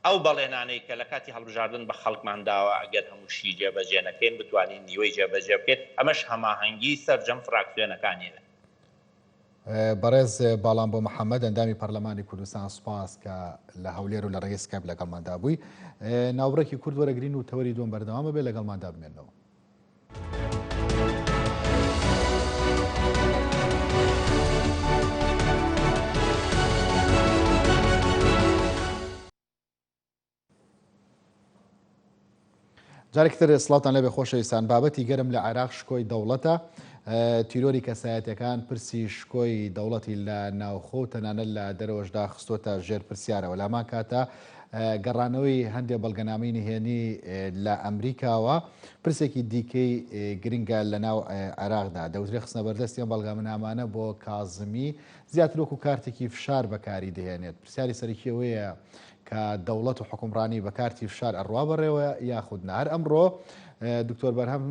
ئەو بەڵێنانەی کە لە کاتی هەڵبژاردن بە خەڵکمان داوە ئەگەر هەمووشی جێبەجێ نەکەین بتوانین نیوەی جێبەجێ بکەین ئەمەش هەماهەنگی سەرجەم فراکسیۆنەکانیە. بەڕێز باڵام بۆ محەممەد ئەندامی پەرلەمانی کوردستان سوپاس کە لە هەولێر و لە ڕێگەی سکایپ لەگەڵماندا بووی. ناوڕێکی کورد وەرەگرین و تەوەری دوم بەردەوامە بێ لەگەڵماندا بمێنەوە. جارێکتر سڵاوتان لەبێ خۆشەویستان بابەتی گەرم لە عێراق شکۆی دەوڵەتە تیرۆری کەسایەتەکان پرسی شکۆی دەوڵەتی لە ناوخۆ تەنانەت لە دەرەوەشدا خستۆتە ژێر پرسیارەوە لامان کاتە گەڕانەوەی هەندێک بەڵگەنامەی نهێنی لە ئەمریکاوە پرسێکی دیکەی گرنگە لە ناو عێراقدا دەوترێ خستنە بەردەستیان بەڵگەنامانە بۆ کازمی زیاتر وەکو کارتێکی فشار بەکاری دەهێنێت. پرسیاری سەرەکیەوەیە کە دەوڵەت و حکومڕانی بە کارتی فشار ئەڕوا بەڕێوە یاخود نار. ئەمڕۆ دکتۆر بەرهەم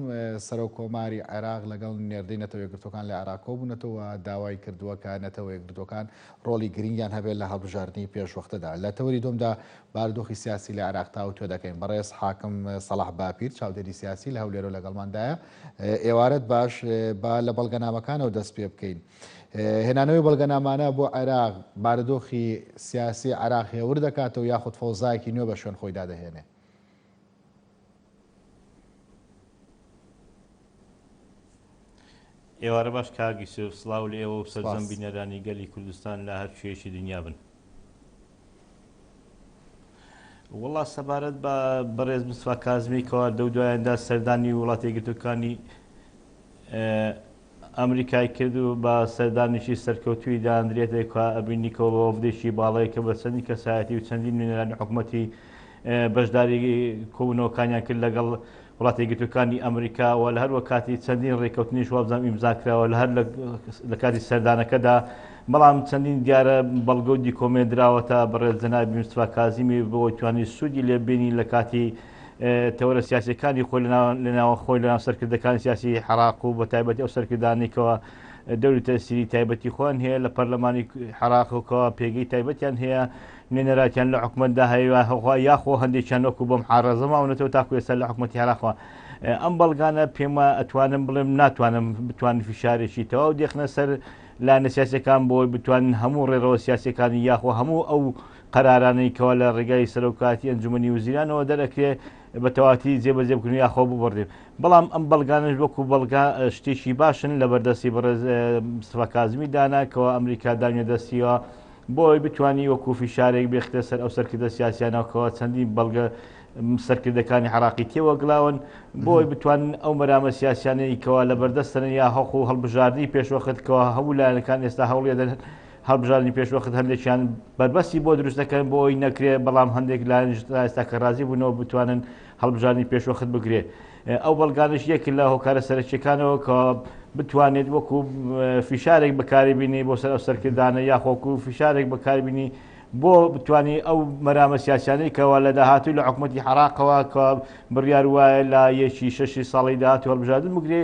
سەرۆک کۆماری عێراق لەگەڵ نێردەی نەتەوە یەکگرتوەکان لە عێراق کۆبوونەتەوە داوای کردووە کە نەتەوە یەکگرتوەکان ڕۆڵی گرنگیان هەبێت لە هەڵبژاردننی پێشوەختەدا. لە تەوەری دومدا بارودۆخی سیاسی لە عێراق تا و تۆ دەکەین. بەڕێز حاکم سەلاح باپیر چاودێری سیاسی لە هەولێرە لەگەڵماندایە. ئێوارەت باش با لە بەڵگەنامەکانەوە دەست پێ بکەین. هێنانەوەی بەڵگەنامانە بۆ عێراق بارودۆخی سیاسی عێراق هێور دەکاتەوە یاخود فەوزایەکی نوێ بە شوێن خۆی دادەهێنێ؟ ئێوارە باش کاگی سلااو لە ئێوە و سەرجەم بینەرانی گەلی کوردستان لە هەر شوێشی دنیا بن. وڵا سەبارەت بە بەڕێز مستفا کازمیکەوە دەو دوایاندا سەردانی وڵاتی یەکگرتوەکانی ئەمریکای کرد و بە سەردانیشی سەرکەوتووی دانرێتێک ئەبینیکەوە بە وەفدێکی باڵەیە کە بە چەندی کەسایەتی و چەندین نوێنەرانی حکوومەتی بەشداری کۆبوونەوەکانیان کرد لەگەڵ وڵاتی یەکگرتوەکانی ئەمریکا و لە هەروە کاتی چەندین ڕێکەوتنیش وابزانام ئیمزاکراوە لە هەر لە کاتی سەردانەکەدا بەڵام چەندین دیارە بەڵگە و دیکۆمێنراوەتە بەڕێز جەنابی مستفا کازمی بۆ توانی سوودی لێبینی لە کاتی تەوەرە سیاسیەکانی خۆی لەناوە خۆی لەناو سەرکردەکانی سیاسی عێراق و بە تایبەتی ئەو سەرکردانێکەوە دەوری تەسیری تایبەتی خۆیان هەیە لە پەرلەمانی عێراقەوە پێگەی تایبەتیان هەیە نوێنەراتیان لە حکوومەتدا هەیە یاخۆ هەندێکیان وەکو بۆم حارەزەماونەتەوە تاکو ئێستا لە حکوومەتی عێراقەوە. ئەم بەڵگانە پێمە ئەتوانم بڵێم ناتوانم بتوانین فشارێکی تەواو دێخنە سەر لایەنە سیاسیەکان بۆی بتوانین هەموو ڕێڕەوە سیاسیەکانی یاخۆ هەموو ئەو قەرارانەی کەوە لە ڕێگای سەرۆکاتی ئەنجومەنی وزیرانەوە دەرەکرێ بە تەواتی جێبەجێبکردن یاخۆ ببڕێ. بەڵام ئەم بەڵگانش وەکو بەڵگا شتێکی باشن لە بەردەستی بەڕێز مستفا کازمی داناکەوە ئەمریکا دانیە دەستیەوە بۆی بتوانی وەکو فشارێک بێختە سەر ئەو سەرکردە سیاسیانەوەکەوە چەندی بەڵگە سەرکردەکانی عێراقی تێوەگڵاون بۆی بتوانن ئەو مەرامە سیاسیانەیەکەوە لە بەردەستن یا هەڵخ و هەڵبژاردننی پێشوەختکەوە هەموو لایەنەکان ئێستا هەوڵێدەن هەڵبژاردننی پێشوەخت هەندێکیان بربەستی بۆ دروست دەکەن بۆی نەکرێ بەڵام هەندێک لایەن ئێستا کە ڕازی بوونەوە بتوانن هەڵبژاردننی پێشوەخت بگرێ. ئەو بەڵگانش یەکن لە هۆکارە سەرچیەکانەوە کە بتوانێت وەکو فشارێک بەکاری بینی بۆ سەر ئەو سەرکردانە یاخۆکو فشارێک بەکاربینی بۆ بتوانانی ئەو مەرامە سیاسیانەی کەەوە لە داهاتوی لە حکوومەتی حراقەوە کە بڕیار وایە لە یەکی 6 ساڵی داهاتوو هەڵبژاردن بگرێ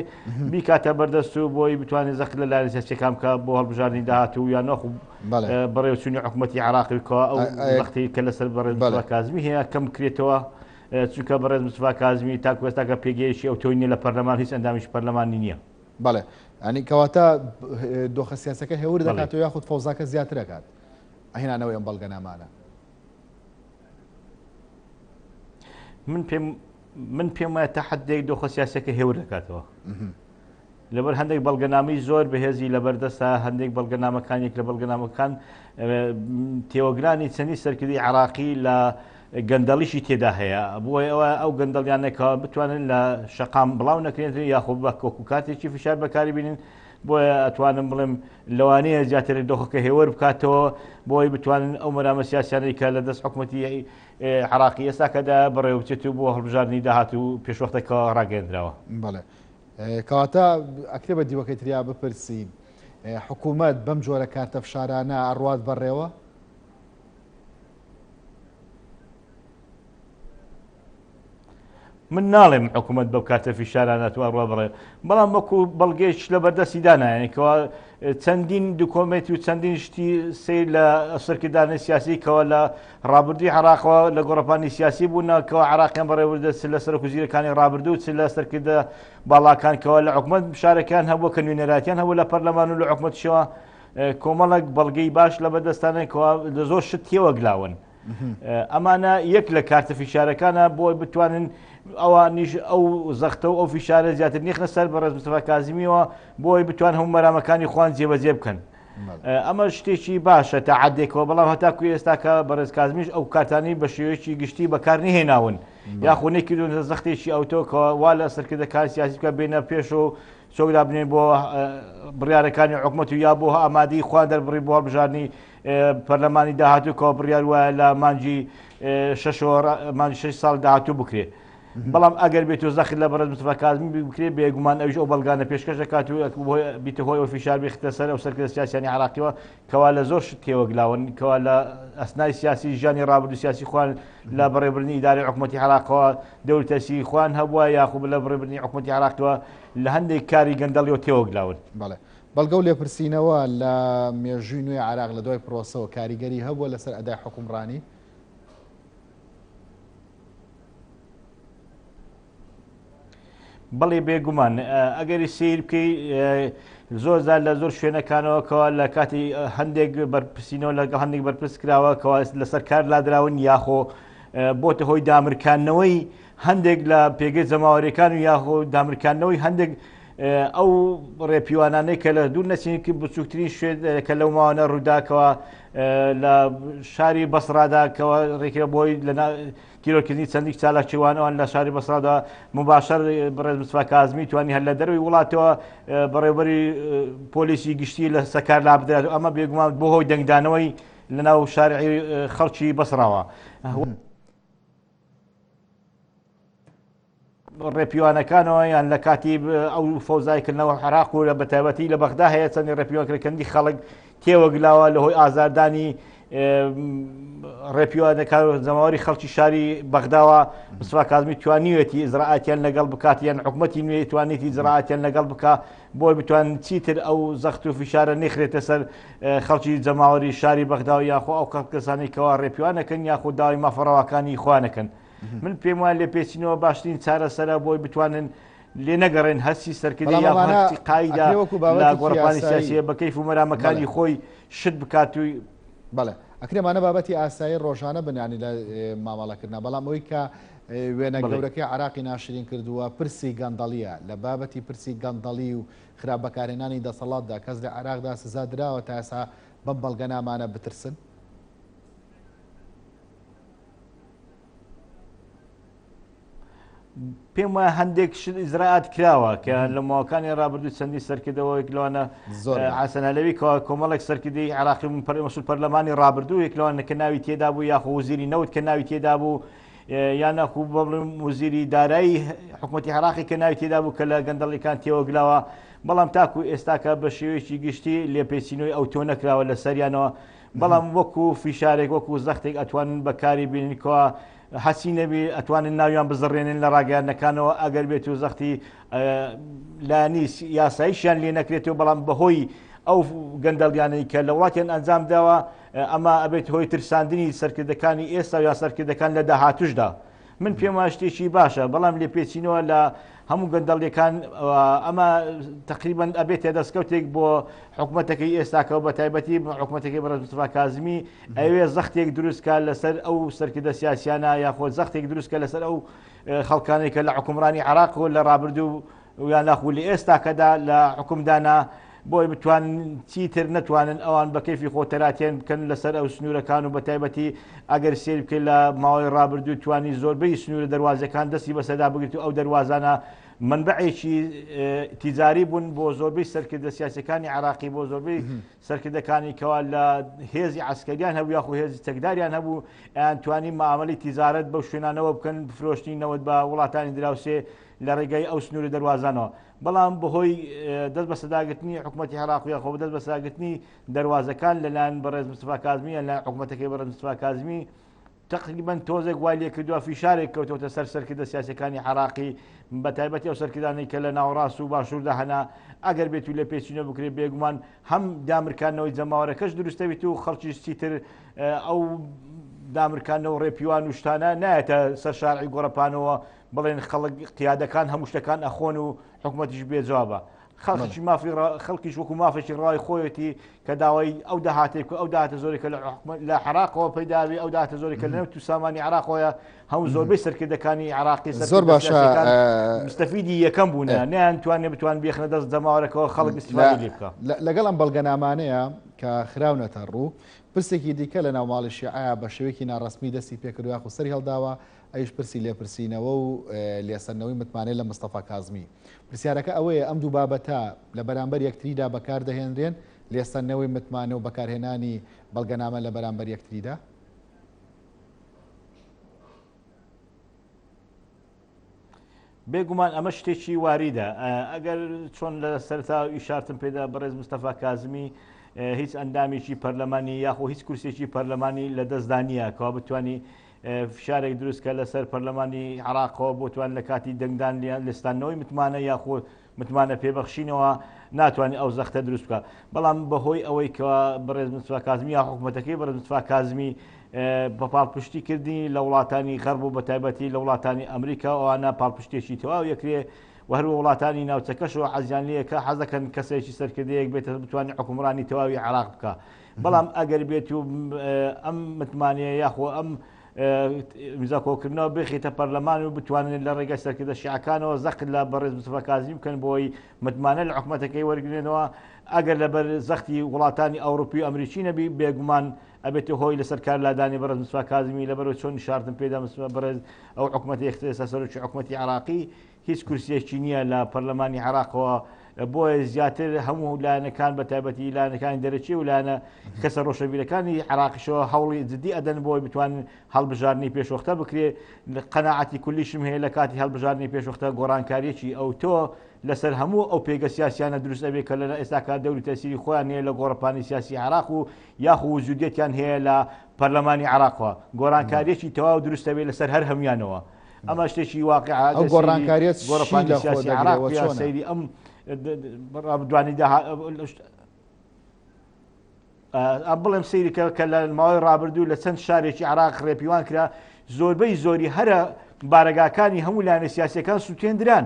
بیکاتە بەردەست و بۆی بتوانێت زەخت لە لایەن سیاسیەکان بکە بۆ هەڵبژاردننی داهاتوو یان نەخ بەڕێوەچوونی حکوومەتی عراقیەوە ئەو وەختی کە لەسەر بەڕێز کازمی هەیە کەم بکرێتەوە چونکە بەڕێز مستفا کازمی تاکو ئێستاکە پێگەیشی ئەو تۆی نیە لە پەرلەمان هیچ ئەندامیش پەرلەمانی نییە. بەڵێ ئەنی کەواتە دۆخە سیاسەکە هێور دەکاتەوە یاخود فەوزاکە زیاتر دەکات ئەهێنانەوەی ئەم بەڵگەنامانە. من پێم وایە تا حدێک دۆخە سیاسەکە هێور دەکاتەوە لەبەر هەندێک بەڵگەنامەی زۆر بەهێزی لەبەردەستە هەندێک بەڵگەنامەکانێک لە بەڵگەنامەکان تێوەگرانی چەندی سەرکردی عراقی لە گەندەڵیشی تێدا هەیە بۆی ئەوە ئەو گەندەڵیانێکەوە بتوانن لە شەقام بڵاو نەکرێت یاخۆ بە کۆکو کاتێکی فشار بەکاری بینن بۆیە ئەتوانم بڵێم لەوانەیە زیاتر دۆخەکە هێوەر بکاتەوە بۆی بتوانن ئەو مەرامە سیاسیانەی کە لە دەست حکوومەتی عراقی ئێستاکەدا بەڕێوەچێت و بۆ هەڵبژاردننی داهات و پێشوەختەکە ڕاگەندراوە. بەڵێ کەواتە ئەکرێ بە دیوەکەی تریا بپرسین حکوومەت بەم جۆرە کارتە فشارانە ئەڕوات بەڕێوە؟ من ناڵێم حکوومەت بەو کاتە فیشارانە تو ئەڕوا بڕێ بەڵام وەکو بەڵگەیش لە بەردەستی دانایەنەوە چەندین دوکۆمێتی و چەندین شتی سیر لە سەرکردانی سیاسی کەەوە لە ڕابردووی عراقەوە لە گۆڕپانی سیاسی بوونەوە عراقیان بەڕێوەدەست لە سەر کوزیرەکانی ڕابردوو چ لە سەرکردە باڵاکان کەەوە لە حکوومەت شارەکان هەبووە کە نوێنەراتیان هەبوو لە پەرلەمان و لە حکوومەتشەوە کۆمەڵک بەڵگەی باش لە بەدەستانێکەوە لە زۆر شت تێوەگلاون ئەمانە یەک لە کارتە فیشارەکانە بۆی بتوانن ئەوانیش ئەو زەختە و ئەو فیشارە زیاتر نیخنە سەر بەڕێز مستفا کازمیەوە بۆی بتوان هەموو مەرامەکانی خوان جێبەجێ بکەن. ئەمە شتێکی باشە تا عادێکەوە بەڵام هەتاکو ئێستاکە بەڕێز کازمیش ئەو کارتانی بە شێوەیەکی گشتی بەکار نهێناون یاخۆنێکی زەختێکی ئەوتۆکەوە وا لە سەرکردەکان سیاسی بکە بێنە پێش و چۆکدا بنێن بۆ بڕیارەکانی حکوومەت و یا بۆ ئامادەی خوان دەربڕی بۆ هەڵبژاردننی پەرلەمانی داهاتووکەوە بڕیار وایە لە مانجی 6 ساڵ داهاتوو بکرێت. بەڵام ئەگەر بێت و زەخت لە بەڕێز مستفا کازمی بکرێت بێگومان ئەوش ئەو بەڵگانە پێشکەش دەکات و بیتە هۆی ئەو فیشار بێختە سەر ئەو سەرکردە سیاسیانی عراقیەوە کەوا لە زۆر شت تێوەگلاون کەوا لە ئەسنای سیاسی ژیانی ڕابردوو سیاسی خوان لە بەڕێبردننی ئیداری حکوومەتی عراقەوە دەوڵەتەسی خوان هەبووە یاخوب لە بەڕێبردننی حکوومەتی عراقەوە لە هەندێک کاری گەندەڵیەوە تێوەگلاون. بەڵێ بەڵگە و لێپرسینەوە لە مێژووی نوێی عراق لە دوای پرۆسەوە کاریگەری هەبووە لەسەر ئەدای حکومڕانی؟ بەڵێ بێگومان ئەگەری سیر بکەی زۆرزار لە زۆر شوێنەکانەوەکەوە لە کاتی هەندێک بەرپرسینەوە لەگەڵ هەندێک بەرپرس کراوە کەوا لەسەر کار لادراون یاخۆ بۆتە هۆی دامرکانەوەی هەندێک لە پێگەی جەماوەریەکان و یاخۆ دامرکانەوەی هەندێک ئەو ڕێپیوانانەی کە لە دوور نەچینکی بچووکترین شوێن کە لەو ماوانە ڕووداکەوە لە شاری بەسڕاداکەوە ڕێکرە بۆی لە تیرۆکردنی چەندی چالاکیوانەوە لە شاری بەسڕادا مباشەر بەڕێز مستفا کازمی توانی هەر لە دەروی وڵاتەوە بەڕێوەبەری پۆلیسی گشتی لە سەکار لابدرات ئەمە بێگومان بۆ هۆی دەنگدانەوەی لەناو شارعی خەڵکی بەسڕاوە. ڕێپیوانەکانەوە یان لە کاتی ئەو فەوزایکردنەوە عراق و لە بەتایبەتی لە بەغدا هەیە چەندی ڕێپیوانکردنی خەڵک تێوەگلاوە لە هۆی ئازاردانی ڕێپیوانەکان زەماوەری خەڵکی شاری بەغداوە مستفا کازمی توانیوێتی ئیزراعاتیان لەگەڵ بکات یان حکوومەتی نوێی توانێتی ئیزراعاتیان لەگەڵ بکە بۆی بتوان چیتر ئەو زەخت و فیشارە نێخرێتە سەر خەڵکی جەماوەری شاری بەغدا و یاخۆ ئەو کەسانی کەوا ڕێپیوانەکەن یاخۆ داوای مافەڕەوەکانی خوانەکەن. من پێم وایە لێ پێچینەوە باشترین چارەسەرە بۆی بتوانن لێ نەگەڕێن هەستی سەرکردی یاختی قایدا لە گۆڕپانی سیاسیە بە کەیف و مەرامەکانی خۆی شت بکات و بەڵێ ئەکرێمانە بابەتی ئاسایی ڕۆژانە بنیانی لە مامەڵەکردنا بەڵام ئەوەی کە وێنە گەورەکەی عراقی ناشرین کردووە پرسی گەندەڵیە لە بابەتی پرسی گەندەڵی و خراپ بەکارهێنانی دەسەڵاتدا کەس لە عراقدا سزا دراوە تا ئێستا بەم بەڵگەنامانە بترسن؟ پێم وایە هەندێک شت ئیزراعات کراوە کە لە ماوەکانی ڕابردوو چەندی سەرکردەوە یەکلەوانە حەسەنەلەوی کۆمەڵێک سەرکردی عراقی مەسئول پەرلەمانی ڕابردوو یەکلەوانە کە ناوی تێدا بوو یاخۆ وەزیری نەوت کە ناوی تێدا بوو یان نەخوو بڵێم وەزیری دارایی حکوومەتی عراقی کە ناوی تێدا بوو کە لە گەندەڵیەکان تێوەگلاوە بەڵام تاکو ئێستاکە بە شێوەیەکی گشتی لێپێچینەوەی ئەو تۆ نەکراوە لە سەریانەوە بەڵام وەکو فیشارێک وەکو زەختێک ئەتوانن بەکاری بینیکەوە حەسی نەبی ئەتوانن ناویان بزڕێنن لە ڕاگەیاندنەکانەوە ئەگەر بێت و زەختی لانی یاساییشیان لێ نەکرێتەوە بەڵام بەهۆی ئەو گەندەڵیانەی کە لە وڵاتیان ئەنجام داوە ئەمە ئەبێت هۆی ترساندنی سەرکردەکانی ئێستا یا سەرکردەکان لە داهاتوشدا من پێم وایە شتێکی باشە بەڵام لێپێچینەوە لە هەموو گەندەڵیەکان ئەمە تقریبا ئەبێت دەستکەوتێک بۆ حکوومەتەکەی ئێستاکەەوە بە تایبەتی حکوومەتەکەی بەڕێز مستەفا کاظمی ئەوێ زەختێک دروستکە لەسەر ئەو سەرکردە سیاسیانە یاخۆ زەختێک دروستکە لەسەر ئەو خەڵکانێک کە لە حکومڕانی عێراق و لە ڕابردوو یان ناخۆ لە ئێستاکەدا لە حکومدانا بۆی بتوانن چیتر نتوانن ئەوان بە کەیفی خۆتەراتیان بکەن لەسەر ئەو سنوورەکان و بە تایبەتی ئەگەر سێر بکەین لە ماوەی ڕابردوو توانی زۆربەی سنوورە دەواازەکان دەستی بەسەدا بگریت و ئەو دەواازانە منبعێکی تیجاری بوون بۆ زۆربەی سەرکردە سیاسەکانی عراقی بۆ زۆربەی سەرکردەکانی کەوا لە هێزی عسکەریان هەبوو یاخو هێزی چەکداریان هەبوو ئەیان توانی مەعامەڵی تیجارەت بەو شوێنانەوە بکەن بفرۆشتنینەوە بە وڵاتانی دراوسێ لە ڕێگەی ئەو سنوورە دەواازانەوە بەڵام بەهۆی دەست بە سەداگرتنی حکوومەتی عێراق یاخۆ دەست بە سەداگرتنی دەواازەکان لەلایەن بەڕێز مستەفا کاظمی یان لە حکوومەتەکەی بەڕێز مستەفا کاظمی تقریبا تۆزێک وای لێ کردووە فیشارێک کەوتۆتە سەر سەرکردە سیاسەکانی عێراقی بە تایبەتی ئەو سەرکردانەی کە لە ناوەڕاست و باشووردا هەنا ئەگەر بێت و لێ پێچینە بکرێت بێگومان هەم دامرکانەوەی جەماوەرەکەش دروستەویت و خەڵکی چیتر ئەو دامرکانەوە ڕێپیوان و شتانە نایەتە سەر شارعی گۆڕەپانەوە بڵێن خەڵک قیادەکان هەموو شتەکان ئەخۆن و حکوومەتیش بێجوابە خەڵکیش وەکو مافێکی ڕای خۆیەتی کە داوای ئەو داهاتێک و ئەو داهاتە زۆرێکە لە عێراقەوە پەیداوی ئەو داهاتە زۆرێکە لە نێو سامانی عێراقەوە هەموو زۆربەی سەرکردەکانی عێراقی زۆر باشە مستەفیدی یەکەم بوون نیان توانێت بتوان بێخنە دەست جەماوەرەکەەوە خەڵک استیفادە لێ بکە لەگەڵ ئەم بەڵگەنامانەیە کە خراونەتە ڕوو پرسێکی دیکە لە ناوماڵی شیعە بە شێوەیەکی ناڕەسمی دەستی پێکردو یاخو سەری هەڵداوە ئەویش پرسی لێپرسینەوە و لێسەرنەوەی متمانەی لە مستەفا کاظمی پرسیارەکە ئەوەیە ئەم دوو بابەتە لە بەرامبەر یەکتریدا بەکاردەهێنرێن لێسەرنەوەی متمانە و بەکارهێنانی بەڵگەنامە لە بەرامبەر یەکتریدا بێگومان ئەمە شتێکی واریدە ئەگەر چۆن لە سەرتا ئیشارتم پێدا بەڕێز مستەفا کاظمی هیچ ئەندامێکی پەرلەمانی یاخۆ هیچ کورسێکی پەرلەمانی لە دەستدانیە کەوا بتوانی فشارێک دروستکە لەسەر پەرلەمانی عێراقەوە بۆ توان لە کاتی دەنگدان لەستانەوەی متمانە یاخۆ متمانە پێبەخشینەوە ناتوانانی ئەو زەختە دروست بکە بەڵام بەهۆی ئەوەی کەوا بەڕێز مستەفا کاظمی یا حکوومەتەکەی بەڕێز مستەفا کاظمی بە پاڵپشتی کردنی لە وڵاتانی غەرب و بە تایبەتی لە وڵاتانی ئەمریکا ئەوانە پاڵپشتێکی تەواو یەکرێ و هەروە وڵاتانی ناوچەکەشەوە حەزیان لەیەکە حەزەکەن کەسێکی سەرکردەیەک بێتە بتوانێت حکومڕانی تەواوی عێراق بکە بەڵام ئەگەر بێت و ئەم متمانەیە یاخۆ ئەم میزاکۆکردنەوە بخیتە پەرلەمان و بتوانن لە ڕێگەی سەرکردە شیعەکانەوە زەخت لە بەڕێز مستەفا کاظمی بکەن بۆی متمانە لە حکوومەتەکەی وەرگێنەوە ئەگەر لەبەر زەختی وڵاتانی ئەوروپی و ئەمریکی نەبی بێگومان ئەبێت هۆی لەسەر کارلادانی بەڕێز مستەفا کاظمی لەبەرەوە چۆن شاردن پێدا بەڕێز ئەو حکوومەتی ئێستا سەرۆکی حکوومەتی عێراقی هیچ کورسێکی نییە لە پەرلەمانی عێراقەوە بۆیە زیاتر هەموو لایەنەکان بە تایبەتی لایەنەکانی دەرەچی و لایەنە کەسە ڕۆژەبیرەکانی عێراقیشەوە هەوڵی جدی ئەدەن بۆی بتوانن هەڵبژاردننی پێشوەختە بکرێ قەناعەتی کولیشم هەیە لە کاتی هەڵبژاردننی پێشوەختە گۆڕانکاریەکی ئەو تۆ لەسەر هەموو ئەو پێگە سیاسیانە دروست ئەبێ کە لە ئێستاکە دەوری تەسیری خۆیان هەیە لە گۆڕەپانی سیاسی عێراق و یاخو وجودیەتیان هەیە لە پەرلەمانی عێراقەوە گۆڕانکاریەکی تەواو دروست ئەبێ لەسەر هەر هەمویانەوە ئەمە شتێکی واقعە ئەو گۆڕانکاریەت گۆڕەپانی سیاسی عێراق سەیری ئەم دوانی بڵێم سەیری کە لە ماوەی ڕابردوو لە چەند شارێکی عێراق ڕێپیوان کرا زۆربەی زۆری هەرە بارەگاکانی هەموو لایەنە سیاسیەکان سووتێنران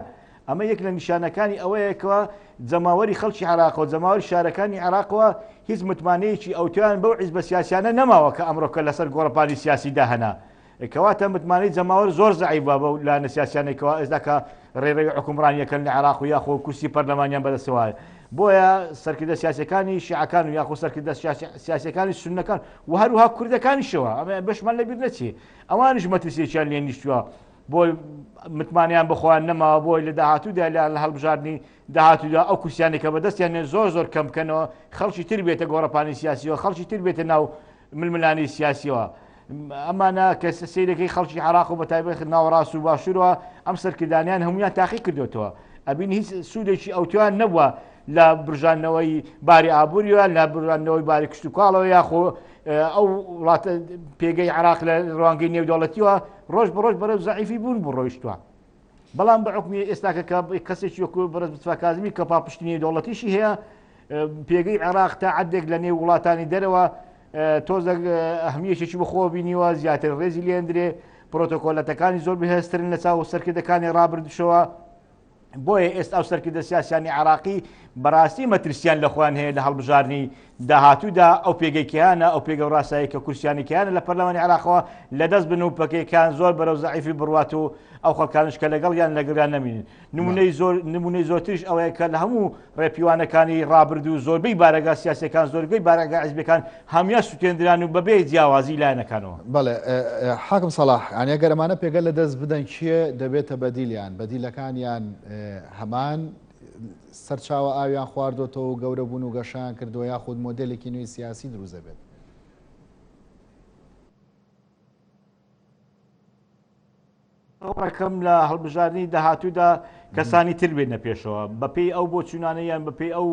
ئەمە یەک لە نیشانەکانی ئەوەیەکەوە جەماوەری خەڵکی عێراقەوە جەماوەری شارەکانی عێراقەوە هیچ متمانەیەکی ئەوتیان بەو حیزبە سیاسیانە نەماوە کە ئەمڕۆکە لەسەر گۆڕەپانی سیاسی داهەنا کەواتە متمانەی جەماوەر زۆر زەعیبە بە لایەنە سیاسیانێکەوە ئێستاکە ڕێڕەوی حکومڕانیەکەن لە عێراق و یاخۆ کورسی پەرلەمانیان بەدەستەوەیە بۆیە سەرکردە سیاسەکانی شیعەکان و یاخۆ سەرکردە سیاسەکانی سوننەکان و هەروها کوردەکانیشەوە ئەمە بەشمان لەبیر نەچێ ئەوانش مەترسێکیان لێ نیشتووە بۆی متمانیان بخۆیان نەماوە بۆی لە داهاتوودا لە هەڵبژاردننی داهاتوودا ئەو کورسیانێکە بەدەستیان زۆر کەم بکەنەوە خەڵکی تر بێتە گۆڕەپانی سیاسیەوە خەڵکی تر بێتە ناو ململانی سیاسیەوە ئەمانە کە سیرەکەی خەڵکی عێراق و بە تایبەت ناوەڕاست و باشوورەوە ئەم سەرکردانیان هەمویان تاقی کردوێتەوە ئەبین هیچ سوودێکی ئەوتیان نەبووە لە برژانەوەی باری ئابوووریوە لە برژانەوەی باری کشت و کاڵەوە یاخۆ ئەو وڵاتە پێگەی عراق لە ڕوانگەی نێودەوڵەتیوە ڕۆژ بە ڕۆژ بەرەو زەعیفی بوون بڕۆیشتووە بەڵام بە حکمی ئێستاکە کەسێکی وەکو بەرز مستفا کاظمی کە پاپشتی نێودەوڵەتیشی هەیە پێگەی عێراق تا عەدێک لە نێو وڵاتانی دەرەوە تۆزە ئەهمیەتێکی بەخۆ بینیوە زیاتر ڕێزی لێندرێ پرۆتۆکۆلەتەکانی زۆر بەهێزترن لە چاو سەرکردەکانی ڕابردوشەوە بۆیە ئێستا ئەو سەرکردە سیاسیانی عراقی بەڕاستی مەترسیان لە خۆیان هەیە لە هەڵبژاردننی داهاتوودا ئەو پێگەیکیانە ئەو پێگە و ڕاستایی کە کورسیانێکیانە لە پەرلەمانی عراقەوە لەدەست بن و پەکەیەکان زۆر بەرەو زەعیفی بڕوات و ئەو خەڵکانش کە لەگەڵ یان لەگەڵیان نەمینن نمونەی زۆرتریش ئەوەیە کە لە هەموو ڕێپیوانەکانی ڕابردوو زۆربەی بارەگا سیاسەکان زۆرگەی بارەگا حیزبەکان هەمیان سوتێنران و بەبێ جیاوازی لایەنەکانەوە بەڵێ حاکم سەلاح ئەنیا گەرمانە پێگەل لە دەست بدەن کێ دەبێتە بەدیلیان بەدیلەکانیان هەمان سەرچاوە ئاویان خواردۆتەوە و گەورە بوون و گەشان کردووە یاخود مۆدلێکی نوێی سیاسی دروزە بێت ڕەکەم لە هەڵبژاردننی داهاتوودا کەسانی تر بێنە پێشەوە بەپێی ئەو بۆ چوونانەیان بەپێی ئەو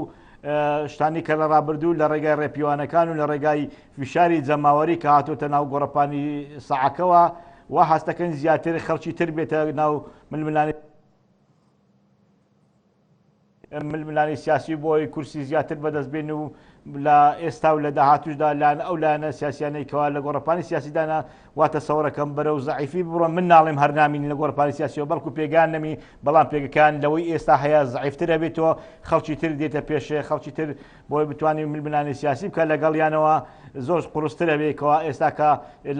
شتانی کە لە ڕابردوو لە ڕێگای ڕێپیوانەکان و لە ڕێگای فشاری جەماوەری کە هاتوۆتە ناو گۆڕەپانی سەعەکەوە و هەستەکەن زیاتر خەڵکی تر بێتە ناو ململانی سیاسی بۆی کورسی زیاتر بەدەستبێن و لە ئێستا و لە داهاتوشدا لاەن ئەو لایەنە سیاسیانەیەکەوە لە گۆڕەپانی سیاسیدانە واتە سەورەکەم بەرەو زەعیفی بڕۆ من ناڵێم هەرنامین لە گۆڕەپانی سیاسیەوە بەڵکو پێگان نەمی بەڵام پێگەکان لەوەی ئێستا هەیە زەعیفترە بێتەوە خەڵکی تر دێتە پێشێ خەڵکی تر بۆی بتوانین ململانی سیاسی بکە لەگەڵیانەوە زۆر قورسترە بێکەوە ئێستاکە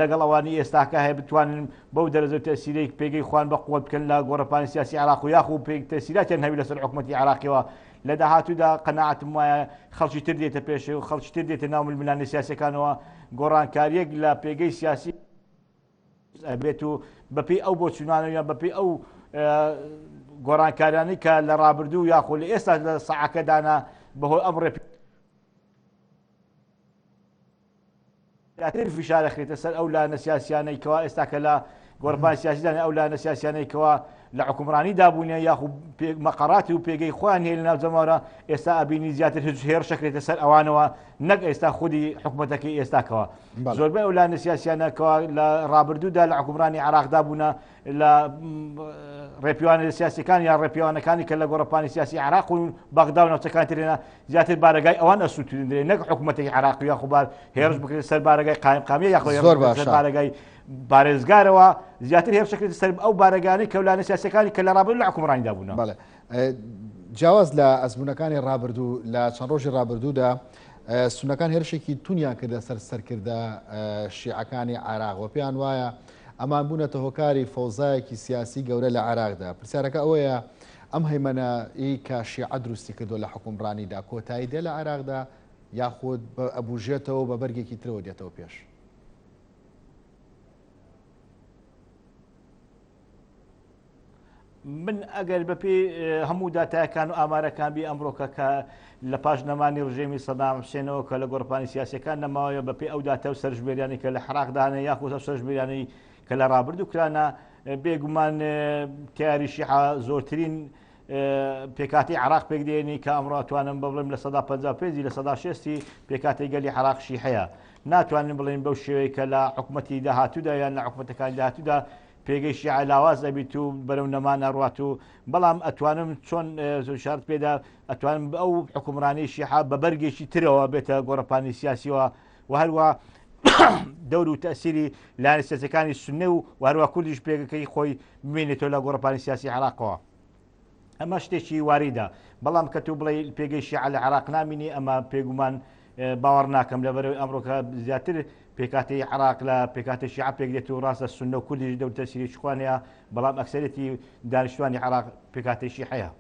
لەگەڵ ئەوانی ئێستاکە هەیە بتوانن بەو دەرەجە تەسیرەی پێگەی خوان بە قووەت بکەن لە گۆڕەپانی سیاسی عراق و یاخو تەسیراتیان هەبی لەسەر حکومەتی عراقیەوە لە داهاتوودا قەناعەتم وایە خەڵکی تر دێتە پێشێ و خەڵکی تر دێتە ناو ململانی سیاسەکانەوە گۆڕانکاریەک لە پێگەی سیاسی بێت و بەپێی ئەو بۆ چونانە یان بەپێی ئەو گۆڕانکاریانی کە لە ڕابردوو یاخۆ لە ئێستا لە سەعەکەدانا بەهۆی ئەم ڕێپیاتر فشارە خرێتە سەر ئەو لایەنە سیاسیانەیەکەوە ئێستاکە لە گۆڕەپانی سیاسیدانە ئەو لایەنە سیاسیانەیەکەوە لە حکومڕانی دابوونیە یاخو مەقەڕاتی و پێگەی خۆیان هەیە لە ناو جەماوەرە ئێستا ئەبینی زیاتر هێر شەکرێتە سەر ئەوانەوە نەک ئێستا خودی حکومەتەکەی ئێستاکەوە زۆربەی ئەو لایەنە سیاسیانەکەوە لە ڕابردوودا لە حکومڕانی عراقدا بوونە لە ڕێپیوانە سیاسیەکان یا ڕێپیوانەکانی کە لە گۆڕەپانی سیاسی عراق و بەغدا و ناوچەکان ترێنە زیاتر بارەگای ئەوان ئەسووتێنرێ نەک حکومەتەی عراق یا خوبار هێرش بکرێت سەر بارەگای قایمقامیە یاخۆ سەر بارەگای بارێزگارەوە زیاتر هێر شکرێت سەر ئەو بارەگانی کە لایەنە سیاسیەکانی کە لە ڕابردوو لە حکومڕانیدا بوون. جیاواز لە ئەزمونەکانی ڕابردوو لە چەند ڕۆژی ڕابردوودا سونەکان هێرشێکی تونیان کردە سەر سەرکردە شیعەکانی عراق و پێیان وایە ئەمان بوونەتە هۆکاری فەوزایەکی سیاسی گەورە لە عراقدا. پرسیارەکە ئەوەیە ئەم هەیمەنەی کە شیعە دروستی کردو لە حکومڕانیدا کۆتایی دێ لە عراقدا یاخود ئەبوژێتەوە بە بەرگێکی ترەوە دێتەوە پێش. من ئەگەر بەپێ هەموو داتایەکان و ئامارەکان بی ئەمڕۆکە کە لە پاش نەمانی ڕژێمی سەدام حوسێنەوە کە لە گۆڕەپانی سیاسەکان نەماوەیە بەپێ ئەو داتە و سەرژمێریانی کە لە عێراقدانە یاخود ئەو سەرژمێریانەی کە لە ڕابردوو کرانە بێگومان تیاری شیعە زۆرترین پێکاتی عراق پێک دێنی کە ئەمڕۆ ئەتوانم بڵێم لە 155 لە 160 پێکاتی گەلی عراقشی هەیە. ناتوانین بڵێن بەو شێوەیە کە لە حکومەتی داهاتوودا یان لە حکومەتەکانی داهاتوودا پێگەی شیعە لاواز ئەبیت و بەرەو نەمانە ڕوات و بەڵام ئەتوانم چۆن شارت پێدا ئەتوانم ئەو حکومڕانی شیعە بە بەرگێکی ترەوە بێتە گۆڕەپانی سیاسیەوە و هەروە دەور و تەسیری لایەنە سیاسیەکانی سوننە و هەروە کوردیش پێگەکەی خۆی بمێنێتەوە لە گۆڕەپانی سیاسی عراقەوە. ئەمە شتێکی واریدا بەڵام کە تو بڵێ پێگەی شیعە لە عراق نامینی ئەمە پێگومان باوەڕ ناکەم لەبەرەوەی ئەمڕۆکە زیاتر پێکاتی عراق لە پێکاتی شیعە پێک دێت و ڕاستە سوننە و کوردیش دەور تەسیری چخوانەیە بەڵام ئەکسەرەتی دانیشتوانی عراق پێکاتی شیعەیە.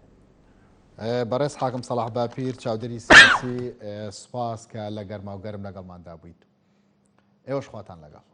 بەڕێز حاکم سەلاح باپیر چاودێری سیاسی سوپاس کە لە گەرما و گەرم لەگەڵماندا بوویت. ئێوەش خواتان لەگەڵ.